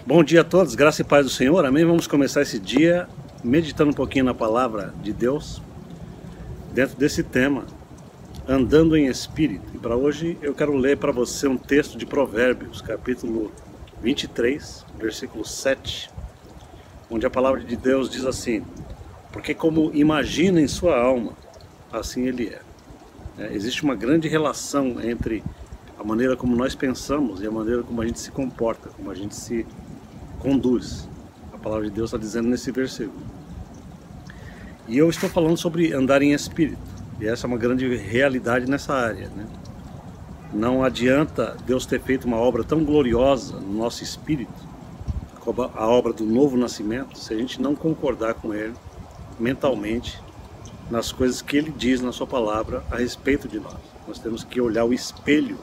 Bom dia a todos, graça e paz do Senhor, amém? Vamos começar esse dia meditando um pouquinho na palavra de Deus, dentro desse tema, andando em espírito. E para hoje eu quero ler para você um texto de Provérbios, capítulo 23, versículo 7, onde a palavra de Deus diz assim: porque como imagina em sua alma, assim ele é. Existe uma grande relação entre a maneira como nós pensamos e a maneira como a gente se comporta, como a gente se conduz. A palavra de Deus está dizendo nesse versículo. E eu estou falando sobre andar em espírito. E essa é uma grande realidade nessa área, né? Não adianta Deus ter feito uma obra tão gloriosa no nosso espírito, como a obra do novo nascimento, se a gente não concordar com Ele mentalmente nas coisas que Ele diz na sua palavra a respeito de nós. Nós temos que olhar o espelho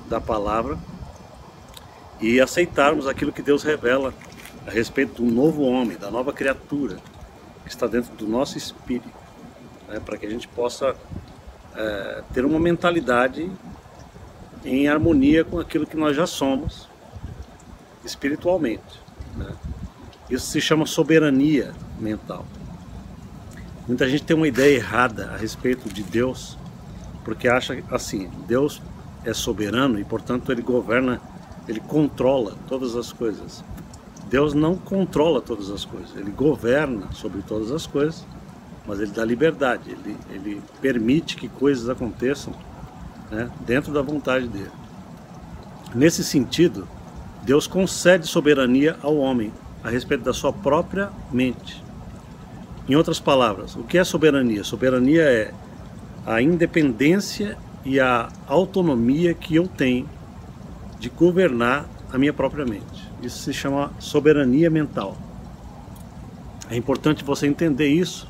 da palavra e aceitarmos aquilo que Deus revela a respeito do novo homem, da nova criatura que está dentro do nosso espírito, né, para que a gente possa ter uma mentalidade em harmonia com aquilo que nós já somos espiritualmente, né? Isso se chama soberania mental. Muita gente tem uma ideia errada a respeito de Deus, porque acha assim: Deus é soberano e portanto Ele governa, Ele controla todas as coisas. Deus não controla todas as coisas, Ele governa sobre todas as coisas, mas Ele dá liberdade, Ele permite que coisas aconteçam, né, dentro da vontade dEle. Nesse sentido, Deus concede soberania ao homem a respeito da sua própria mente. Em outras palavras, o que é soberania? Soberania é a independência e a autonomia que eu tenho de governar a minha própria mente. Isso se chama soberania mental. É importante você entender isso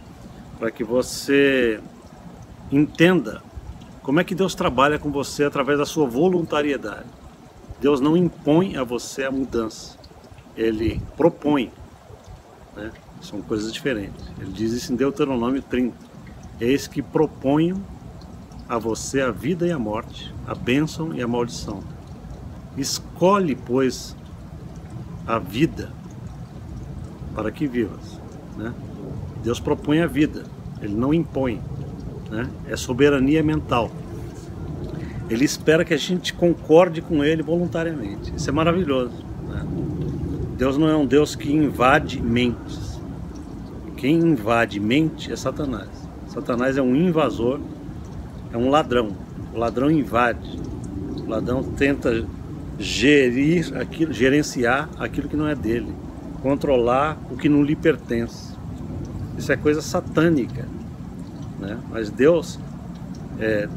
para que você entenda como é que Deus trabalha com você através da sua voluntariedade. Deus não impõe a você a mudança, Ele propõe, né? São coisas diferentes. Ele diz isso em Deuteronômio 30. Eis que proponho a você a vida e a morte, a bênção e a maldição. Escolhe, pois, a vida para que vivas, né? Deus propõe a vida, Ele não impõe, né? É soberania mental. Ele espera que a gente concorde com Ele voluntariamente. Isso é maravilhoso, né? Deus não é um Deus que invade mentes. Quem invade mente é Satanás. Satanás é um invasor, é um ladrão. O ladrão invade. O ladrão tenta gerenciar aquilo que não é dele, controlar o que não lhe pertence. Isso é coisa satânica, né? Mas Deus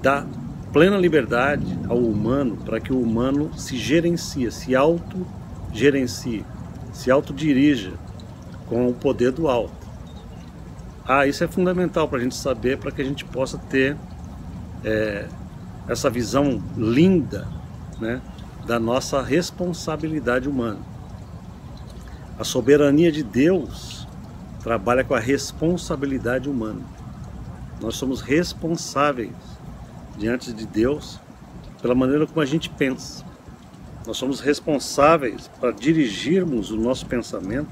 dá plena liberdade ao humano para que o humano se gerencie, se autogerencie, se autodirija com o poder do alto. Isso é fundamental para a gente saber, para que a gente possa ter essa visão linda, né, da nossa responsabilidade humana. A soberania de Deus trabalha com a responsabilidade humana. Nós somos responsáveis diante de Deus pela maneira como a gente pensa. Nós somos responsáveis para dirigirmos o nosso pensamento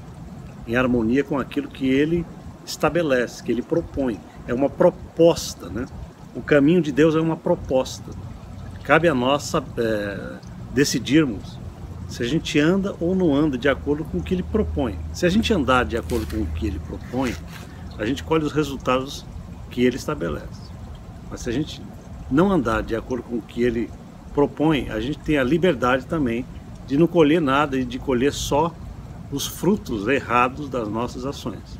em harmonia com aquilo que Ele estabelece, que Ele propõe. É uma proposta, né? O caminho de Deus é uma proposta. Cabe a nós decidirmos se a gente anda ou não anda de acordo com o que Ele propõe. Se a gente andar de acordo com o que Ele propõe, a gente colhe os resultados que Ele estabelece. Mas se a gente não andar de acordo com o que Ele propõe, a gente tem a liberdade também de não colher nada e de colher só os frutos errados das nossas ações.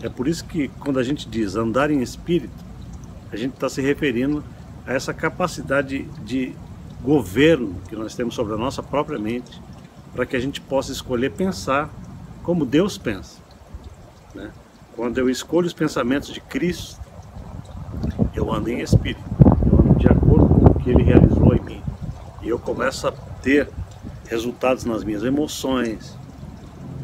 É por isso que quando a gente diz andar em espírito, a gente está se referindo a essa capacidade de governo que nós temos sobre a nossa própria mente, para que a gente possa escolher pensar como Deus pensa, né? Quando eu escolho os pensamentos de Cristo, eu ando em espírito, eu ando de acordo com o que Ele realizou em mim, e eu começo a ter resultados nas minhas emoções,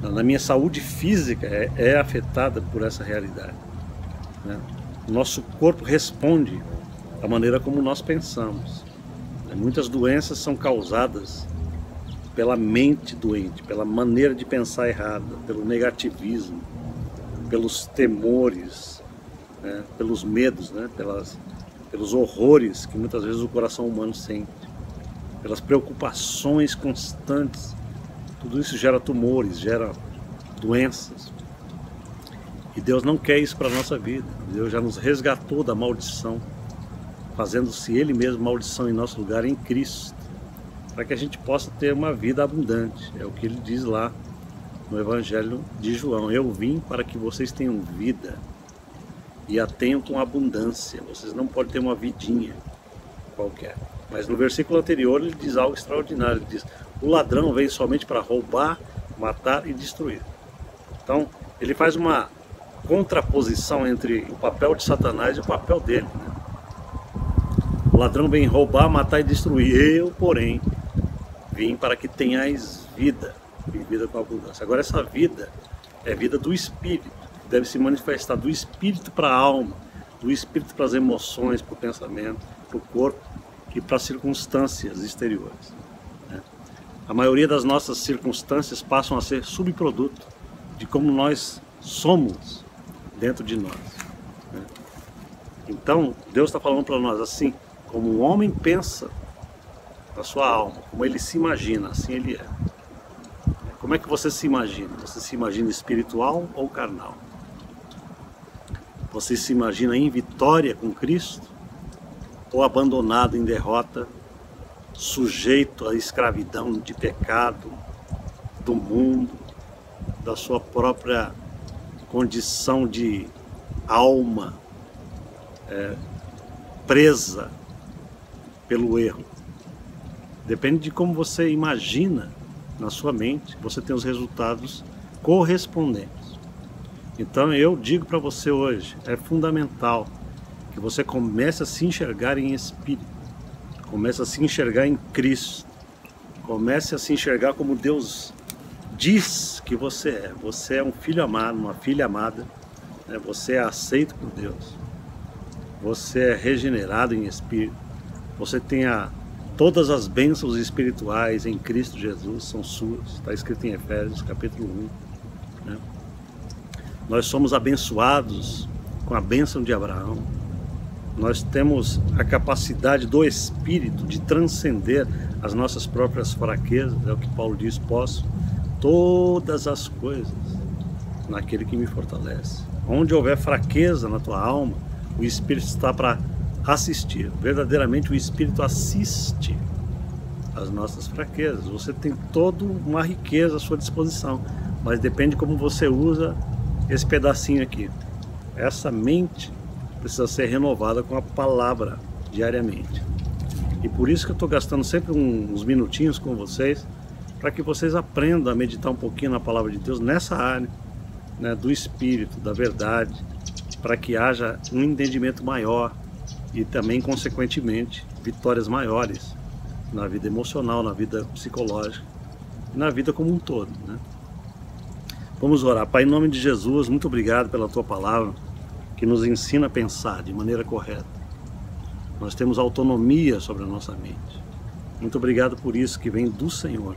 na minha saúde física é afetada por essa realidade, né? O nosso corpo responde à maneira como nós pensamos. Muitas doenças são causadas pela mente doente, pela maneira de pensar errada, pelo negativismo, pelos temores, né, pelos medos, né, pelos horrores que muitas vezes o coração humano sente, pelas preocupações constantes. Tudo isso gera tumores, gera doenças. E Deus não quer isso para a nossa vida. Deus já nos resgatou da maldição, fazendo-se Ele mesmo maldição em nosso lugar em Cristo, para que a gente possa ter uma vida abundante. É o que Ele diz lá no Evangelho de João: eu vim para que vocês tenham vida e a tenham com abundância. Vocês não podem ter uma vidinha qualquer. Mas no versículo anterior ele diz algo extraordinário. Ele diz: o ladrão vem somente para roubar, matar e destruir. Então ele faz uma contraposição entre o papel de Satanás e o papel dele, né? O ladrão vem roubar, matar e destruir. Eu, porém, vim para que tenhais vida, e vida com abundância. Agora essa vida é vida do Espírito, que deve se manifestar do Espírito para a alma, do Espírito para as emoções, para o pensamento, para o corpo e para as circunstâncias exteriores, né? A maioria das nossas circunstâncias passam a ser subproduto de como nós somos dentro de nós, né? Então Deus está falando para nós assim: como um homem pensa na sua alma, como ele se imagina, assim ele é. Como é que você se imagina? Você se imagina espiritual ou carnal? Você se imagina em vitória com Cristo ou abandonado em derrota, sujeito à escravidão de pecado, do mundo, da sua própria condição de alma presa pelo erro? Depende de como você imagina na sua mente, você tem os resultados correspondentes. Então eu digo para você hoje, é fundamental que você comece a se enxergar em Espírito, comece a se enxergar em Cristo, comece a se enxergar como Deus diz que você é. Você é um filho amado, uma filha amada, né? Você é aceito por Deus, você é regenerado em Espírito, você tem todas as bênçãos espirituais em Cristo Jesus são suas, está escrito em Efésios capítulo 1, né? Nós somos abençoados com a bênção de Abraão. Nós temos a capacidade do Espírito de transcender as nossas próprias fraquezas. É o que Paulo diz: posso todas as coisas naquele que me fortalece. Onde houver fraqueza na tua alma, o Espírito está para assistir. Verdadeiramente o Espírito assiste às nossas fraquezas. Você tem toda uma riqueza à sua disposição, mas depende de como você usa esse pedacinho aqui. Essa mente precisa ser renovada com a palavra diariamente. E por isso que eu estou gastando sempre uns minutinhos com vocês, para que vocês aprendam a meditar um pouquinho na palavra de Deus nessa área, né, do Espírito, da verdade, para que haja um entendimento maior e também, consequentemente, vitórias maiores na vida emocional, na vida psicológica, na vida como um todo, né? Vamos orar. Pai, em nome de Jesus, muito obrigado pela Tua palavra, que nos ensina a pensar de maneira correta. Nós temos autonomia sobre a nossa mente. Muito obrigado por isso que vem do Senhor.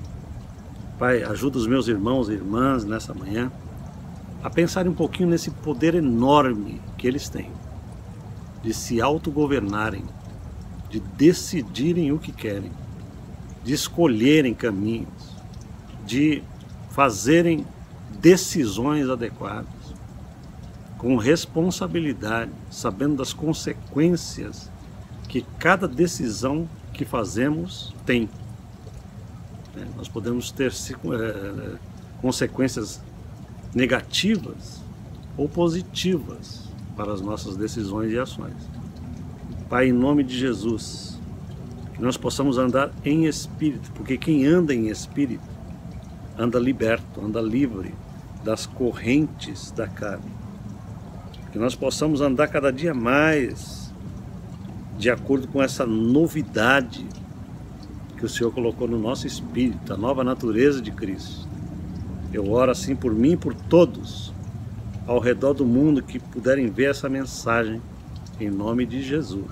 Pai, ajuda os meus irmãos e irmãs nessa manhã a pensarem um pouquinho nesse poder enorme que eles têm de se autogovernarem, de decidirem o que querem, de escolherem caminhos, de fazerem decisões adequadas, com responsabilidade, sabendo das consequências que cada decisão que fazemos tem. Nós podemos ter consequências negativas ou positivas para as nossas decisões e ações. Pai, em nome de Jesus, que nós possamos andar em Espírito, porque quem anda em Espírito anda liberto, anda livre das correntes da carne. Que nós possamos andar cada dia mais de acordo com essa novidade que o Senhor colocou no nosso espírito, a nova natureza de Cristo. Eu oro assim por mim e por todos ao redor do mundo que puderem ver essa mensagem, em nome de Jesus.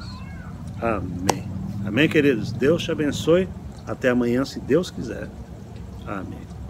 Amém. Amém, queridos? Deus te abençoe. Até amanhã, se Deus quiser. Amém.